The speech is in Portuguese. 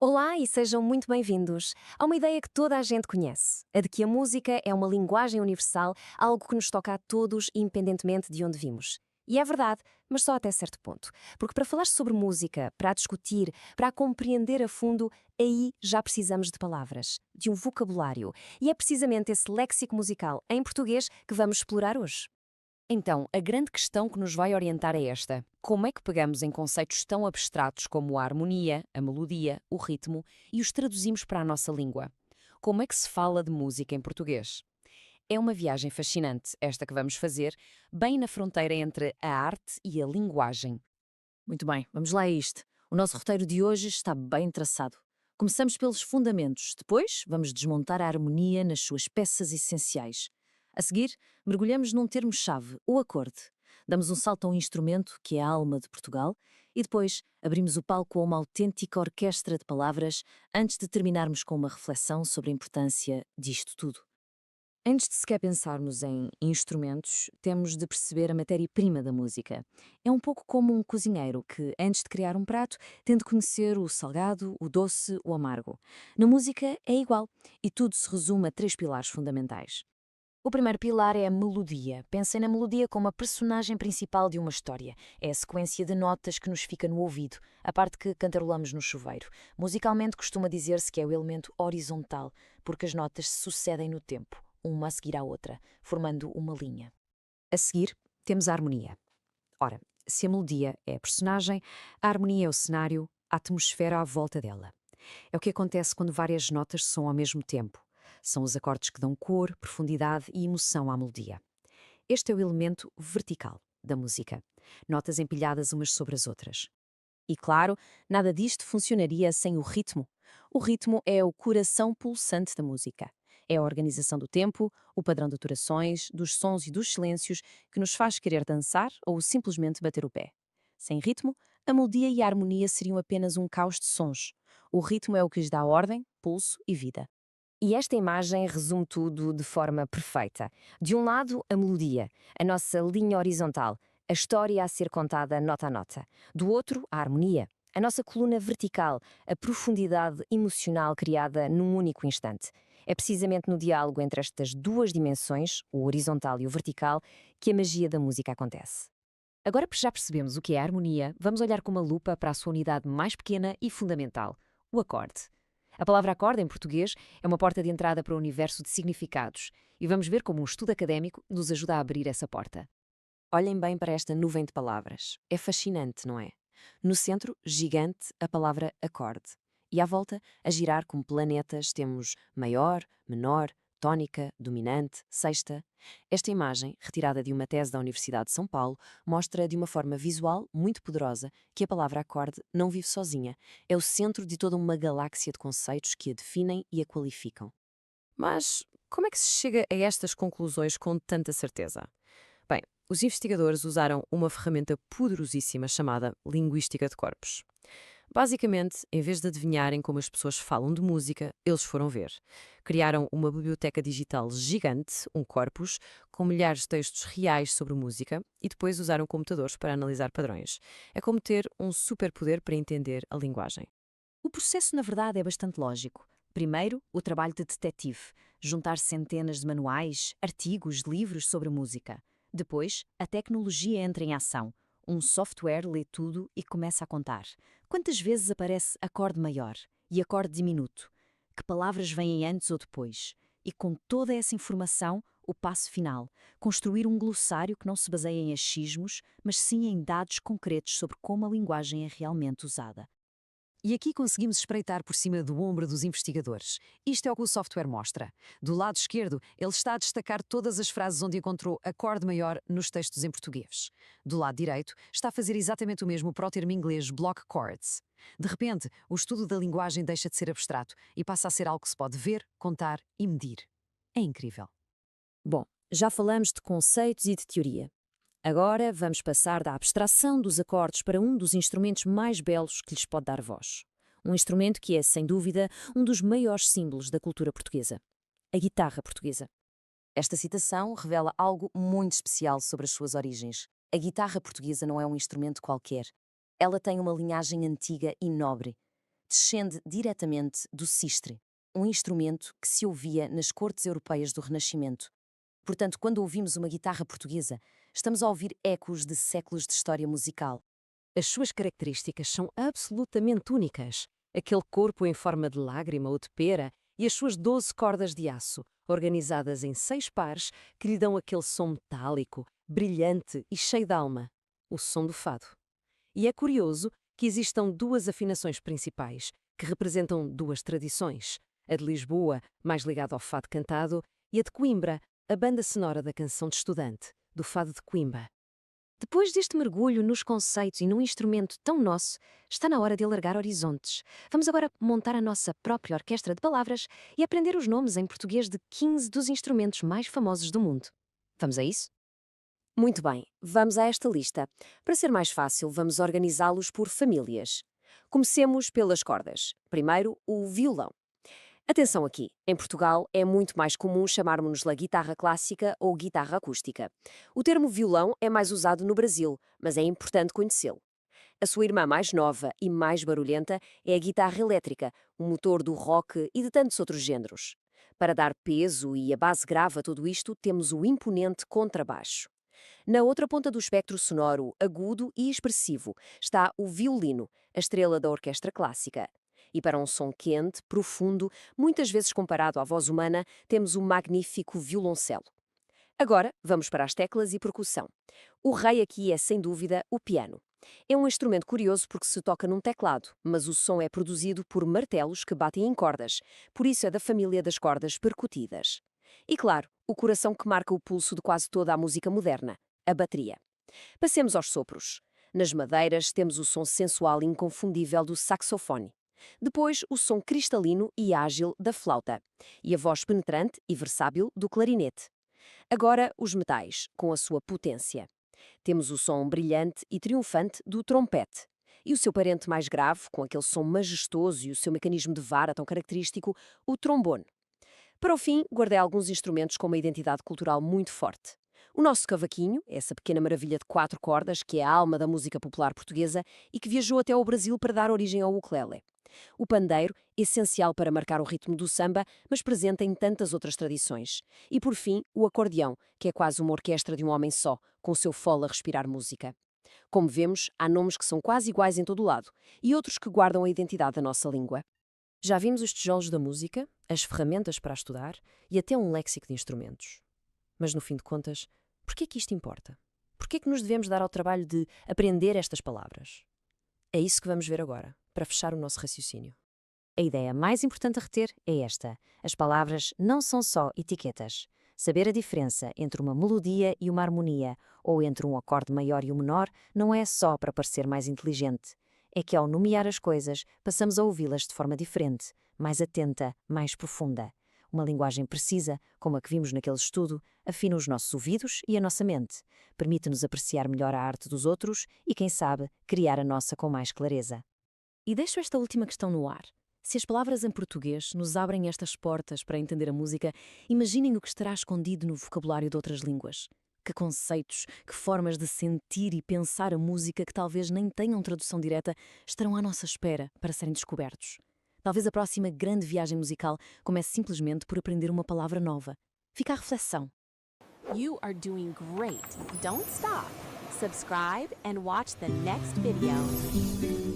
Olá e sejam muito bem-vindos a uma ideia que toda a gente conhece, a de que a música é uma linguagem universal, algo que nos toca a todos, independentemente de onde vimos. E é verdade, mas só até certo ponto. Porque para falar sobre música, para a discutir, para a compreender a fundo, aí já precisamos de palavras, de um vocabulário. E é precisamente esse léxico musical em português que vamos explorar hoje. Então, a grande questão que nos vai orientar é esta: como é que pegamos em conceitos tão abstratos como a harmonia, a melodia, o ritmo e os traduzimos para a nossa língua? Como é que se fala de música em português? É uma viagem fascinante, esta que vamos fazer, bem na fronteira entre a arte e a linguagem. Muito bem, vamos lá a isto. O nosso roteiro de hoje está bem traçado. Começamos pelos fundamentos, depois vamos desmontar a harmonia nas suas peças essenciais. A seguir, mergulhamos num termo-chave, o acorde. Damos um salto a um instrumento que é a alma de Portugal e depois abrimos o palco a uma autêntica orquestra de palavras antes de terminarmos com uma reflexão sobre a importância disto tudo. Antes de sequer pensarmos em instrumentos, temos de perceber a matéria-prima da música. É um pouco como um cozinheiro que, antes de criar um prato, tem de conhecer o salgado, o doce, o amargo. Na música é igual, e tudo se resume a três pilares fundamentais. O primeiro pilar é a melodia. Pensem na melodia como a personagem principal de uma história. É a sequência de notas que nos fica no ouvido, a parte que cantarolamos no chuveiro. Musicalmente costuma dizer-se que é o elemento horizontal, porque as notas se sucedem no tempo, uma a seguir à outra, formando uma linha. A seguir, temos a harmonia. Ora, se a melodia é a personagem, a harmonia é o cenário, a atmosfera à volta dela. É o que acontece quando várias notas soam ao mesmo tempo. São os acordes que dão cor, profundidade e emoção à melodia. Este é o elemento vertical da música. Notas empilhadas umas sobre as outras. E claro, nada disto funcionaria sem o ritmo. O ritmo é o coração pulsante da música. É a organização do tempo, o padrão de durações, dos sons e dos silêncios que nos faz querer dançar ou simplesmente bater o pé. Sem ritmo, a melodia e a harmonia seriam apenas um caos de sons. O ritmo é o que lhes dá ordem, pulso e vida. E esta imagem resume tudo de forma perfeita. De um lado, a melodia, a nossa linha horizontal, a história a ser contada nota a nota. Do outro, a harmonia, a nossa coluna vertical, a profundidade emocional criada num único instante. É precisamente no diálogo entre estas duas dimensões, o horizontal e o vertical, que a magia da música acontece. Agora que já percebemos o que é a harmonia, vamos olhar com uma lupa para a sua unidade mais pequena e fundamental, o acorde. A palavra acorde, em português, é uma porta de entrada para o universo de significados, e vamos ver como um estudo académico nos ajuda a abrir essa porta. Olhem bem para esta nuvem de palavras. É fascinante, não é? No centro, gigante, a palavra acorde. E à volta, a girar como planetas, temos maior, menor, tónica, dominante, sexta. Esta imagem, retirada de uma tese da Universidade de São Paulo, mostra de uma forma visual muito poderosa que a palavra acorde não vive sozinha. É o centro de toda uma galáxia de conceitos que a definem e a qualificam. Mas como é que se chega a estas conclusões com tanta certeza? Bem, os investigadores usaram uma ferramenta poderosíssima chamada linguística de corpos. Basicamente, em vez de adivinharem como as pessoas falam de música, eles foram ver. Criaram uma biblioteca digital gigante, um corpus, com milhares de textos reais sobre música e depois usaram computadores para analisar padrões. É como ter um superpoder para entender a linguagem. O processo, na verdade, é bastante lógico. Primeiro, o trabalho de detetive, juntar centenas de manuais, artigos, livros sobre música. Depois, a tecnologia entra em ação. Um software lê tudo e começa a contar. Quantas vezes aparece acorde maior e acorde diminuto? Que palavras vêm antes ou depois? E com toda essa informação, o passo final: construir um glossário que não se baseia em achismos, mas sim em dados concretos sobre como a linguagem é realmente usada. E aqui conseguimos espreitar por cima do ombro dos investigadores. Isto é o que o software mostra. Do lado esquerdo, ele está a destacar todas as frases onde encontrou acorde maior nos textos em português. Do lado direito, está a fazer exatamente o mesmo para o termo inglês block chords. De repente, o estudo da linguagem deixa de ser abstrato e passa a ser algo que se pode ver, contar e medir. É incrível. Bom, já falamos de conceitos e de teoria. Agora vamos passar da abstração dos acordes para um dos instrumentos mais belos que lhes pode dar voz. Um instrumento que é, sem dúvida, um dos maiores símbolos da cultura portuguesa: a guitarra portuguesa. Esta citação revela algo muito especial sobre as suas origens. A guitarra portuguesa não é um instrumento qualquer. Ela tem uma linhagem antiga e nobre. descende diretamente do sistre, um instrumento que se ouvia nas cortes europeias do Renascimento. Portanto, quando ouvimos uma guitarra portuguesa, estamos a ouvir ecos de séculos de história musical. As suas características são absolutamente únicas. Aquele corpo em forma de lágrima ou de pera e as suas 12 cordas de aço, organizadas em 6 pares, que lhe dão aquele som metálico, brilhante e cheio de alma. O som do fado. E é curioso que existam duas afinações principais, que representam duas tradições. A de Lisboa, mais ligada ao fado cantado, e a de Coimbra, a banda sonora da canção de estudante, do fado de Coimbra. Depois deste mergulho nos conceitos e num instrumento tão nosso, está na hora de alargar horizontes. Vamos agora montar a nossa própria orquestra de palavras e aprender os nomes em português de 15 dos instrumentos mais famosos do mundo. Vamos a isso? Muito bem, vamos a esta lista. Para ser mais fácil, vamos organizá-los por famílias. Comecemos pelas cordas. Primeiro, o violão. Atenção aqui, em Portugal é muito mais comum chamarmos-la guitarra clássica ou guitarra acústica. O termo violão é mais usado no Brasil, mas é importante conhecê-lo. A sua irmã mais nova e mais barulhenta é a guitarra elétrica, o motor do rock e de tantos outros géneros. Para dar peso e a base grave a tudo isto, temos o imponente contrabaixo. Na outra ponta do espectro sonoro, agudo e expressivo, está o violino, a estrela da orquestra clássica. E para um som quente, profundo, muitas vezes comparado à voz humana, temos o magnífico violoncelo. Agora, vamos para as teclas e percussão. O rei aqui é, sem dúvida, o piano. É um instrumento curioso porque se toca num teclado, mas o som é produzido por martelos que batem em cordas, por isso é da família das cordas percutidas. E claro, o coração que marca o pulso de quase toda a música moderna, a bateria. Passemos aos sopros. Nas madeiras temos o som sensual e inconfundível do saxofone. Depois, o som cristalino e ágil da flauta. E a voz penetrante e versátil do clarinete. Agora, os metais, com a sua potência. Temos o som brilhante e triunfante do trompete. E o seu parente mais grave, com aquele som majestoso e o seu mecanismo de vara tão característico, o trombone. Para o fim, guardei alguns instrumentos com uma identidade cultural muito forte. O nosso cavaquinho, essa pequena maravilha de 4 cordas, que é a alma da música popular portuguesa e que viajou até ao Brasil para dar origem ao ukulele. O pandeiro, essencial para marcar o ritmo do samba, mas presente em tantas outras tradições. E por fim, o acordeão, que é quase uma orquestra de um homem só, com o seu fole a respirar música. Como vemos, há nomes que são quase iguais em todo o lado, e outros que guardam a identidade da nossa língua. Já vimos os tijolos da música, as ferramentas para estudar e até um léxico de instrumentos. Mas no fim de contas, por que é que isto importa? Por que é que nos devemos dar ao trabalho de aprender estas palavras? É isso que vamos ver agora, para fechar o nosso raciocínio. A ideia mais importante a reter é esta. As palavras não são só etiquetas. Saber a diferença entre uma melodia e uma harmonia, ou entre um acorde maior e um menor, não é só para parecer mais inteligente. É que ao nomear as coisas, passamos a ouvi-las de forma diferente, mais atenta, mais profunda. Uma linguagem precisa, como a que vimos naquele estudo, afina os nossos ouvidos e a nossa mente. Permite-nos apreciar melhor a arte dos outros e, quem sabe, criar a nossa com mais clareza. E deixo esta última questão no ar. Se as palavras em português nos abrem estas portas para entender a música, imaginem o que estará escondido no vocabulário de outras línguas. Que conceitos, que formas de sentir e pensar a música que talvez nem tenham tradução direta estarão à nossa espera para serem descobertos. Talvez a próxima grande viagem musical comece simplesmente por aprender uma palavra nova. Fica a reflexão. You are doing great. Don't stop. Subscribe and watch the next video.